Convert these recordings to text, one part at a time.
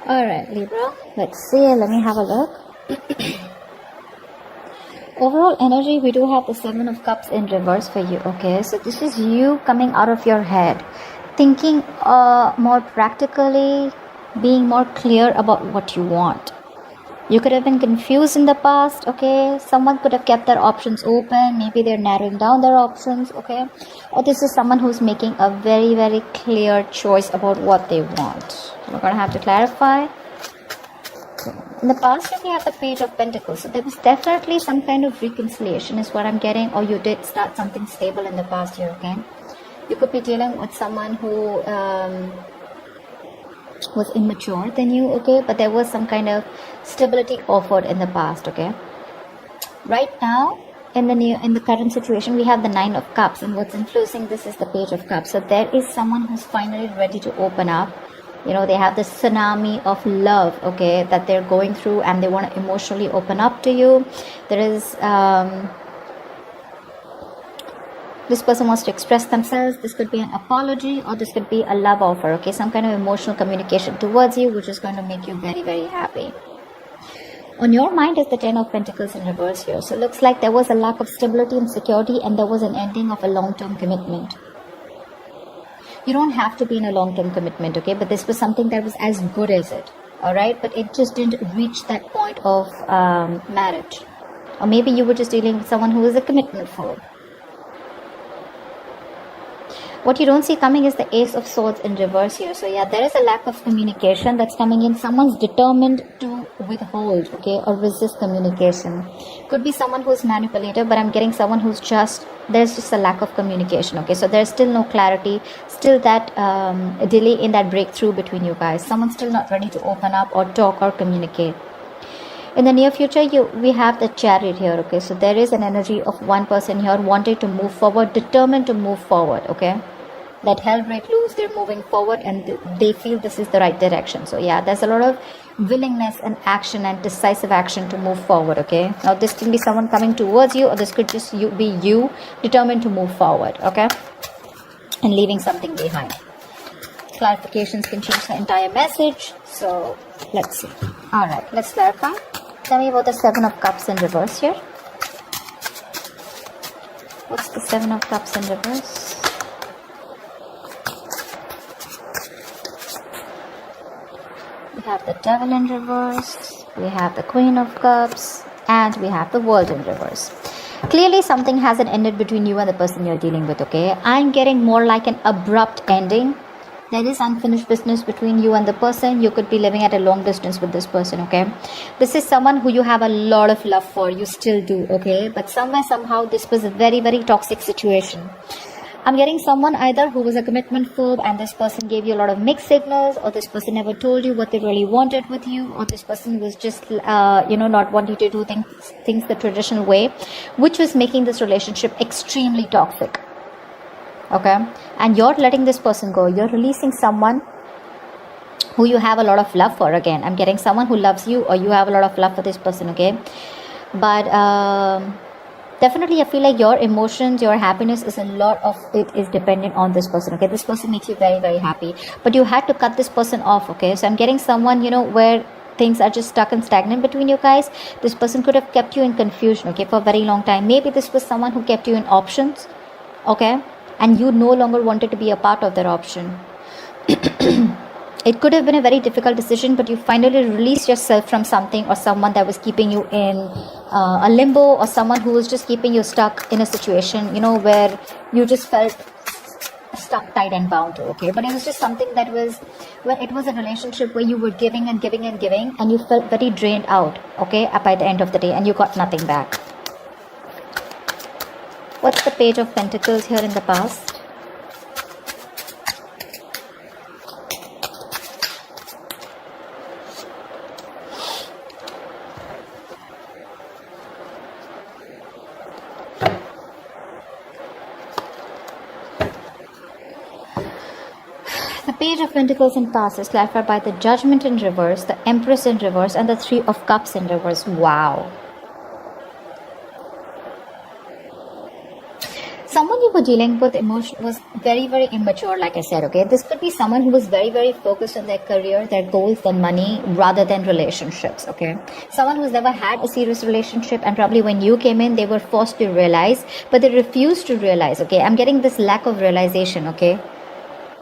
Alright, Libra, let's see, let me have a look. Overall energy, we do have the Seven of Cups in reverse for you, okay? So this is you coming out of your head, thinking more practically, being more clear about what you want. You could have been confused in the past, okay? Someone could have kept their options open. Maybe they're narrowing down their options, okay? Or this is someone who's making a very, very clear choice about what they want. We're going to have to clarify. In the past, we have the Page of Pentacles. So there was definitely some kind of reconciliation is what I'm getting. Or you did start something stable in the past year, okay? You could be dealing with someone who was immature than you, okay? But there was some kind of stability offered in the past, okay? Right now, in the current situation, we have the Nine of Cups, and what's influencing this is the Page of Cups. So there is someone who's finally ready to open up. You know, they have this tsunami of love, okay, that they're going through, and they want to emotionally open up to you. There is this person wants to express themselves. This could be an apology, or this could be a love offer, okay? Some kind of emotional communication towards you, which is going to make you very, very happy. On your mind is the Ten of Pentacles in reverse here. So it looks like there was a lack of stability and security, and there was an ending of a long-term commitment. You don't have to be in a long-term commitment, okay? But this was something that was as good as it, all right? But it just didn't reach that point of marriage. Or maybe you were just dealing with someone who was a commitment phobe. What you don't see coming is the Ace of Swords in reverse here. So yeah, there is a lack of communication that's coming in. Someone's determined to withhold, okay, or resist communication. Could be someone who's manipulative, but I'm getting someone who's there's just a lack of communication, okay? So there's still no clarity, still that delay in that breakthrough between you guys. Someone's still not ready to open up or talk or communicate. In the near future, we have the Chariot here, okay? So there is an energy of one person here wanting to move forward, determined to move forward, okay? That hell break loose, they're moving forward, and they feel this is the right direction. So yeah, there's a lot of willingness and action and decisive action to move forward, okay? Now this can be someone coming towards you, or this could just be you determined to move forward, okay? And leaving something behind. Clarifications can change the entire message. So let's see. All right, let's clarify. Tell me about the Seven of Cups in reverse here. What's the Seven of Cups in reverse? We have the Devil in reverse. We have the Queen of Cups. And we have the World in reverse. Clearly something hasn't ended between you and the person you're dealing with, okay? I'm getting more like an abrupt ending. There is unfinished business between you and the person. You could be living at a long distance with this person, okay? This is someone who you have a lot of love for. You still do, okay? But somewhere, somehow, this was a very, very toxic situation. I'm getting someone either who was a commitment phobe, and this person gave you a lot of mixed signals, or this person never told you what they really wanted with you, or this person was just, not wanting to do things the traditional way, which was making this relationship extremely toxic. Okay, and you're letting this person go. You're releasing someone who you have a lot of love for. Again, I'm getting someone who loves you, or you have a lot of love for this person, okay? But definitely I feel like your emotions, your happiness is a lot of it is dependent on this person, okay? This person makes you very, very happy, but you had to cut this person off, okay? So I'm getting someone, where things are just stuck and stagnant between you guys. This person could have kept you in confusion, okay, for a very long time. Maybe this was someone who kept you in options, okay? And you no longer wanted to be a part of that option. It could have been a very difficult decision, but you finally released yourself from something or someone that was keeping you in a limbo, or someone who was just keeping you stuck in a situation, where you just felt stuck, tied and bound to, okay? But it was just something that was, it was a relationship where you were giving and giving and giving, and you felt very drained out, okay, by the end of the day, and you got nothing back. What's the Page of Pentacles here in the past? The Page of Pentacles in past is clarified by the Judgment in reverse, the Empress in reverse, and the Three of Cups in reverse. Wow. Someone you were dealing with emotion was very, very immature, like I said, okay? This could be someone who was very, very focused on their career, their goals, their money, rather than relationships, okay? Someone who's never had a serious relationship, and probably when you came in, they were forced to realize, but they refused to realize, okay? I'm getting this lack of realization, okay?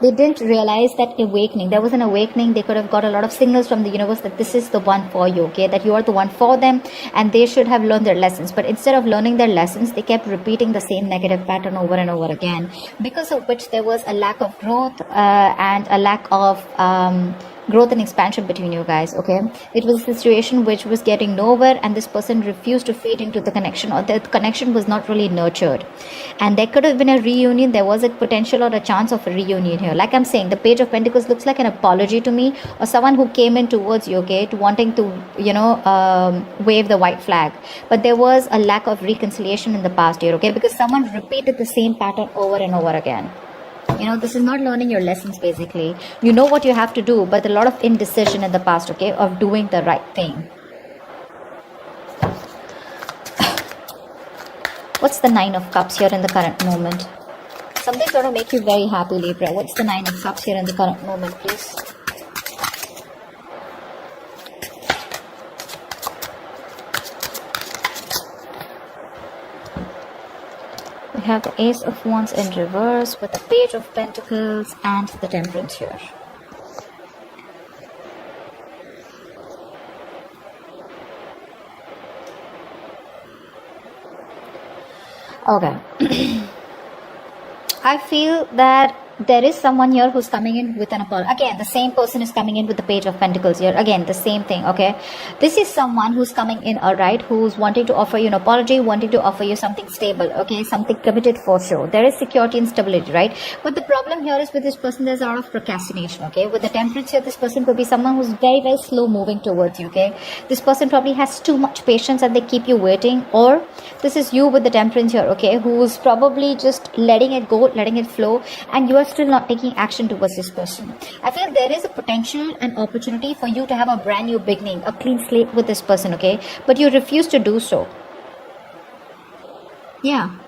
They didn't realize that awakening. There was an awakening. They could have got a lot of signals from the universe that this is the one for you, okay? That you are the one for them, and they should have learned their lessons. But instead of learning their lessons, they kept repeating the same negative pattern over and over again, because of which there was a lack of growth and a lack of growth and expansion between you guys, okay? It was a situation which was getting nowhere, and this person refused to feed into the connection, or the connection was not really nurtured. And there could have been a reunion. There was a potential or a chance of a reunion here. Like I'm saying, the Page of Pentacles looks like an apology to me, or someone who came in towards you, okay, to wanting to, you know, wave the white flag. But there was a lack of reconciliation in the past year, okay, because someone repeated the same pattern over and over again. You know, this is not learning your lessons, basically. You know what you have to do, but a lot of indecision in the past, okay, of doing the right thing. What's the Nine of Cups here in the current moment? Something's going to make you very happy, Libra. What's the Nine of Cups here in the current moment, please? We have the Ace of Wands in reverse with the Page of Pentacles and the Temperance here. Okay. I feel that there is someone here who's coming in with an apology. Again, the same person is coming in with the Page of Pentacles here. Again, the same thing, okay? This is someone who's coming in, alright, who's wanting to offer you an apology, wanting to offer you something stable, okay? Something committed for sure. There is security and stability, right? But the problem here is with this person, there's a lot of procrastination, okay? With the Temperance here, this person could be someone who's very, very slow moving towards you, okay? This person probably has too much patience and they keep you waiting. Or this is you with the Temperance here, okay? Who's probably just letting it go, letting it flow, and you are still not taking action towards this person. I feel there is a potential and opportunity for you to have a brand new beginning, a clean slate with this person, okay? But you refuse to do so. Yeah.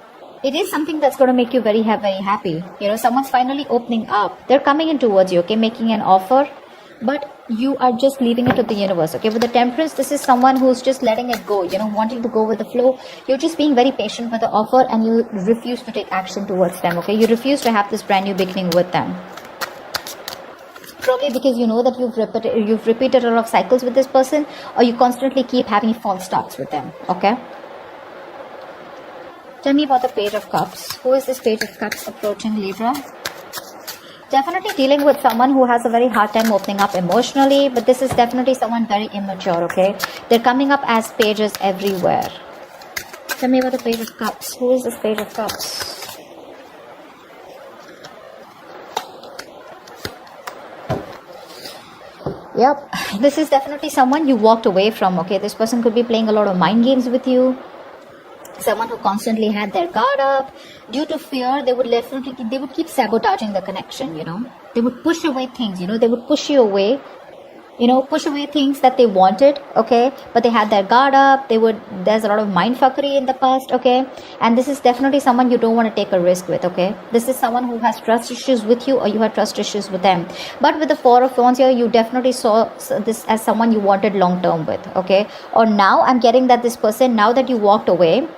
It is something that's going to make you very happy. You know, someone's finally opening up. They're coming in towards you, okay? Making an offer. But you are just leaving it to the universe, okay? With the Temperance, this is someone who's just letting it go, you know, wanting to go with the flow. You're just being very patient with the offer, and you refuse to take action towards them, okay? You refuse to have this brand new beginning with them. Probably because you know that you've repeated a lot of cycles with this person, or you constantly keep having false starts with them, okay? Tell me about the Page of Cups. Who is this Page of Cups approaching, Libra? Definitely dealing with someone who has a very hard time opening up emotionally, but this is definitely someone very immature, okay? They're coming up as pages everywhere. Tell me about the Page of Cups. Who is this Page of Cups? Yep, this is definitely someone you walked away from, okay? This person could be playing a lot of mind games with you. Someone who constantly had their guard up. Due to fear, they would keep sabotaging the connection, you know. They would push away things, you know. They would push you away, you know, push away things that they wanted, okay? But they had their guard up. There's a lot of mindfuckery in the past, okay? And this is definitely someone you don't want to take a risk with, okay? This is someone who has trust issues with you, or you had trust issues with them. But with the Four of Wands here, you definitely saw this as someone you wanted long term with, okay? Or now I'm getting that this person, now that you walked away,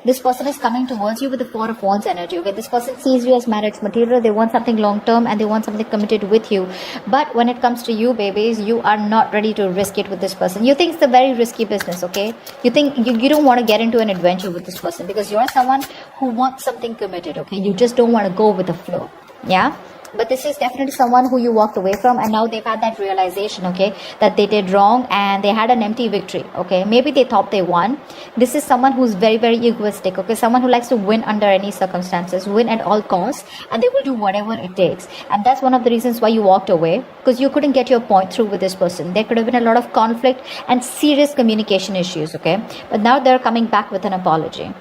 this person is coming towards you with the Four of Wands energy, okay? This person sees you as marriage material. They want something long term, and they want something committed with you. But when it comes to you, babies, you are not ready to risk it with this person. You think it's a very risky business, okay? You think you don't want to get into an adventure with this person, because you're someone who wants something committed, okay? You just don't want to go with the flow, yeah? But this is definitely someone who you walked away from, and now they've had that realization, okay, that they did wrong, and they had an empty victory, okay? Maybe they thought they won. This is someone who's very, very egoistic, okay? Someone who likes to win under any circumstances, win at all costs, and they will do whatever it takes. And that's one of the reasons why you walked away, because you couldn't get your point through with this person. There could have been a lot of conflict and serious communication issues, okay? But now they're coming back with an apology.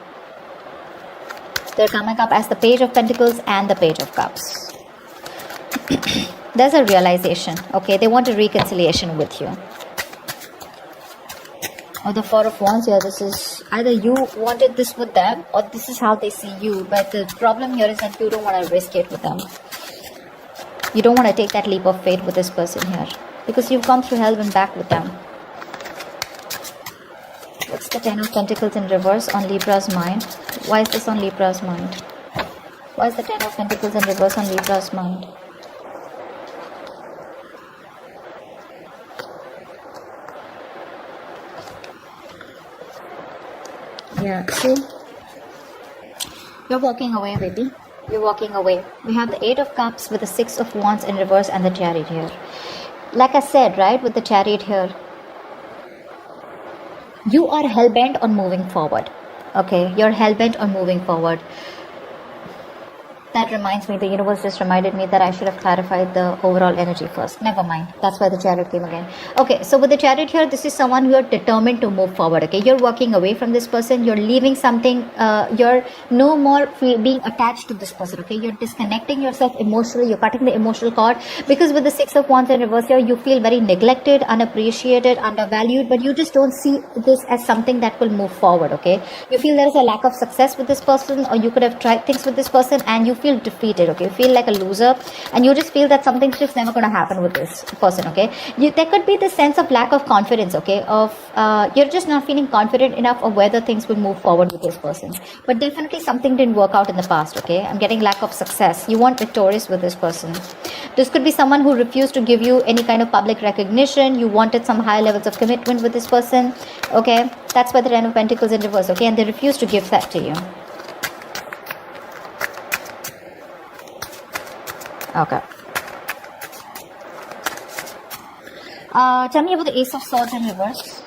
They're coming up as the Page of Pentacles and the Page of Cups. There's a realization, okay? They want a reconciliation with you. Or the Four of Wands here, this is Either you wanted this with them or this is how they see you. But the problem here is that you don't want to risk it with them. You don't want to take that leap of faith with this person here. Because you've gone through hell and back with them. What's the Ten of Pentacles in reverse on Libra's mind? Why is this on Libra's mind? Why is the Ten of Pentacles in reverse on Libra's mind? Yeah, see? You're walking away, baby. You're walking away. We have the Eight of Cups with the Six of Wands in reverse and the Chariot here. Like I said, right, with the Chariot here, you are hell-bent on moving forward. Okay, you're hell-bent on moving forward. That reminds me, the universe just reminded me that I should have clarified the overall energy first. Never mind. That's why the Chariot came again. Okay, so with the Chariot here, this is someone who are determined to move forward. Okay, you're walking away from this person. You're leaving something. You're no more being attached to this person. Okay, you're disconnecting yourself emotionally. You're cutting the emotional cord. Because with the Six of Wands in reverse here, you feel very neglected, unappreciated, undervalued. But you just don't see this as something that will move forward. Okay, you feel there is a lack of success with this person, or you could have tried things with this person and you feel defeated. Okay, you feel like a loser and you just feel that something's just never going to happen with this person. Okay, there could be this sense of lack of confidence. Okay, of you're just not feeling confident enough of whether things will move forward with this person. But definitely something didn't work out in the past. Okay, I'm getting lack of success. You weren't victorious with this person. This could be someone who refused to give you any kind of public recognition. You wanted some high levels of commitment with this person. Okay, that's why the Ten of Pentacles in reverse. Okay, and they refused to give that to you. Okay. Tell me about the Ace of Swords in reverse.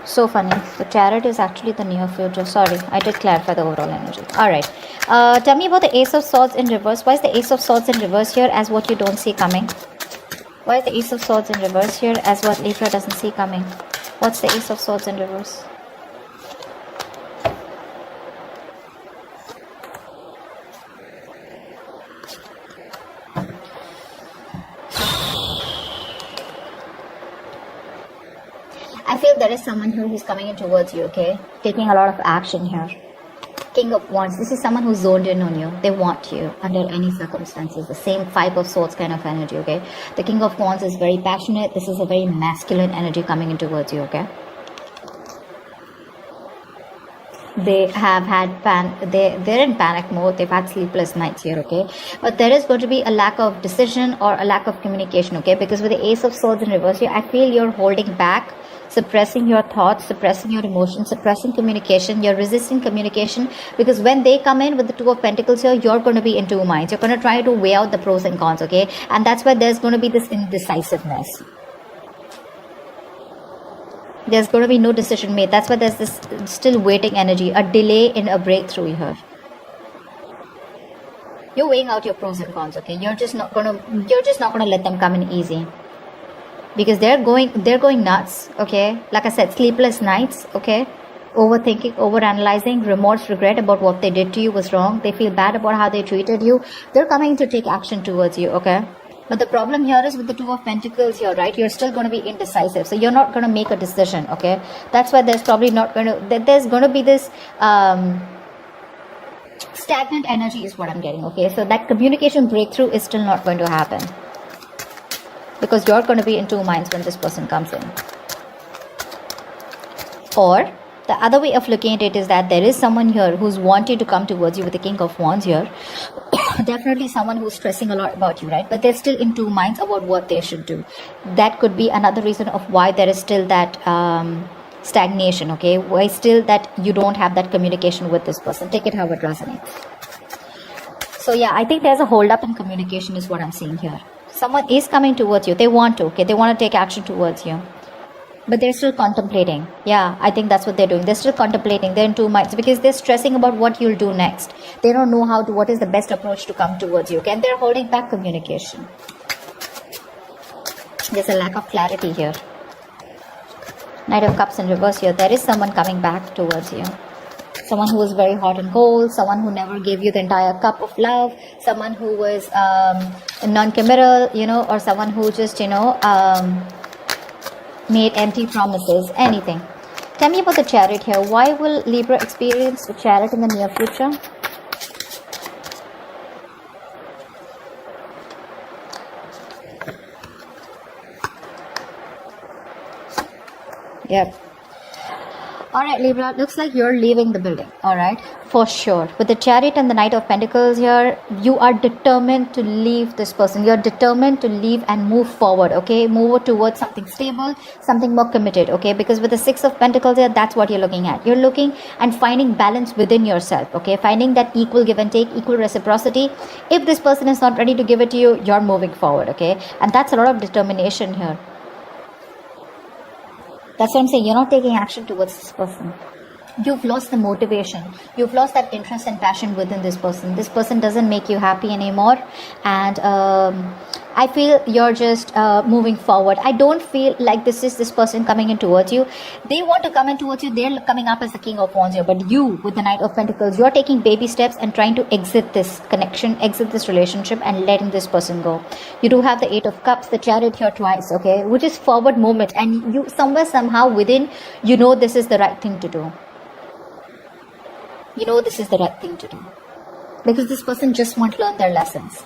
So funny. The Chariot is actually the near future. Sorry, I did clarify the overall energy. Alright. Tell me about the Ace of Swords in reverse. Why is the Ace of Swords in reverse here as what you don't see coming? Why is the Ace of Swords in reverse here as what Libra doesn't see coming? What's the Ace of Swords in reverse? I feel there is someone here who's coming in towards you, okay? Taking a lot of action here. King of Wands. This is someone who's zoned in on you. They want you under any circumstances. The same Five of Swords kind of energy, okay? The King of Wands is very passionate. This is a very masculine energy coming in towards you, okay? They have had they're in panic mode. They've had sleepless nights here, okay? But there is going to be a lack of decision or a lack of communication, okay? Because with the Ace of Swords in reverse here, I feel you're holding back, suppressing your thoughts, suppressing your emotions, suppressing communication. You're resisting communication because when they come in with the Two of Pentacles here, you're going to be in two minds. You're going to try to weigh out the pros and cons, okay? And that's why there's going to be this indecisiveness. There's going to be no decision made. That's why there's this still waiting energy, a delay in a breakthrough here. You're weighing out your pros and cons, okay? You're just not gonna let them come in easy. Because they're going nuts, okay? Like I said, sleepless nights, okay? Overthinking, overanalyzing, remorse, regret about what they did to you was wrong. They feel bad about how they treated you. They're coming to take action towards you, okay? But the problem here is with the Two of Pentacles here, right? You're still going to be indecisive. So you're not going to make a decision, okay? That's why there's probably not going to... There's going to be this stagnant energy is what I'm getting, okay? So that communication breakthrough is still not going to happen. Because you're going to be in two minds when this person comes in. Or... the other way of looking at it is that there is someone here who's wanting to come towards you with the King of Wands here. Definitely someone who's stressing a lot about you, right? But they're still in two minds about what they should do. That could be another reason of why there is still that stagnation, okay? Why still that you don't have that communication with this person. Take it how it resonates. So yeah, I think there's a hold up in communication is what I'm seeing here. Someone is coming towards you. They want to, okay? They want to take action towards you. But they're still contemplating. Yeah, I think that's what they're doing. They're still contemplating. They're in two minds because they're stressing about what you'll do next. They don't know what is the best approach to come towards you. Okay? And they're holding back communication. There's a lack of clarity here. Knight of Cups in reverse here. There is someone coming back towards you. Someone who was very hot and cold. Someone who never gave you the entire cup of love. Someone who was non-committal, or someone who just, made empty promises, anything. Tell me about the Chariot here. Why will Libra experience the Chariot in the near future? Yep. Alright, Libra, looks like you're leaving the building. Alright, for sure. With the Chariot and the Knight of Pentacles here, you are determined to leave this person. You're determined to leave and move forward, okay? Move towards something stable, something more committed, okay? Because with the Six of Pentacles here, that's what you're looking at. You're looking and finding balance within yourself, okay? Finding that equal give and take, equal reciprocity. If this person is not ready to give it to you, you're moving forward, okay? And that's a lot of determination here. That's what I'm saying. You're not taking action towards this person. You've lost the motivation. You've lost that interest and passion within this person. This person doesn't make you happy anymore. And I feel you're just moving forward. I don't feel like this is this person coming in towards you. They want to come in towards you. They're coming up as the King of Wands here. But you, with the Knight of Pentacles, you're taking baby steps and trying to exit this connection, exit this relationship and letting this person go. You do have the Eight of Cups, the Chariot here twice, okay? Which is forward movement. And you somewhere, somehow within, you know this is the right thing to do. You know this is the right thing to do. Because this person just won't learn their lessons.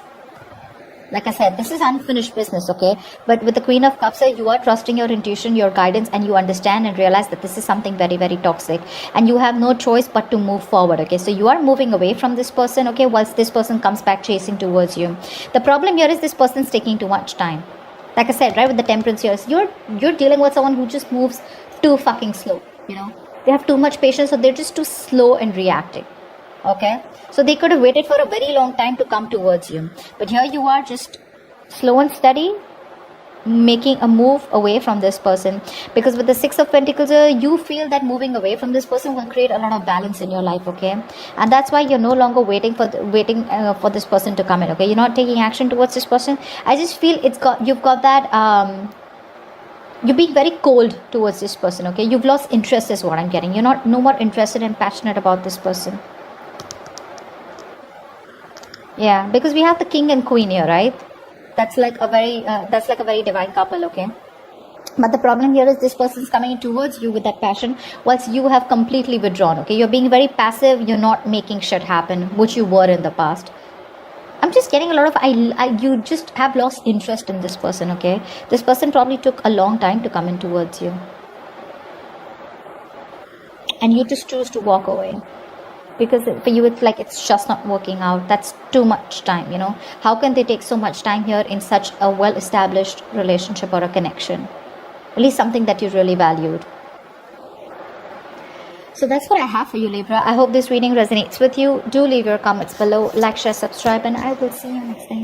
Like I said, this is unfinished business, okay? But with the Queen of Cups, you are trusting your intuition, your guidance, and you understand and realize that this is something very, very toxic. And you have no choice but to move forward, okay? So you are moving away from this person, okay? Whilst this person comes back chasing towards you. The problem here is this person's taking too much time. Like I said, right, with the Temperance here, you're dealing with someone who just moves too fucking slow, you know? They have too much patience, so they're just too slow in reacting. Okay, so they could have waited for a very long time to come towards you, but here you are just slow and steady making a move away from this person. Because with the Six of Pentacles, you feel that moving away from this person will create a lot of balance in your life, okay? And that's why you're no longer waiting for this person to come in, okay? You're not taking action towards this person. I just feel you've got that you're being very cold towards this person, okay? You've lost interest is what I'm getting. You're no more interested and passionate about this person. Yeah, because we have the King and Queen here, right? That's like a very divine couple, okay? But the problem here is this person's coming towards you with that passion, whilst you have completely withdrawn, okay? You're being very passive. You're not making shit happen, which you were in the past. I'm just getting a lot of, you just have lost interest in this person, okay? This person probably took a long time to come in towards you. And you just choose to walk away. Because for you, it's like it's just not working out. That's too much time, you know? How can they take so much time here in such a well-established relationship or a connection? At least something that you really valued. So that's what I have for you, Libra. I hope this reading resonates with you. Do leave your comments below, like, share, subscribe, and I will see you next time.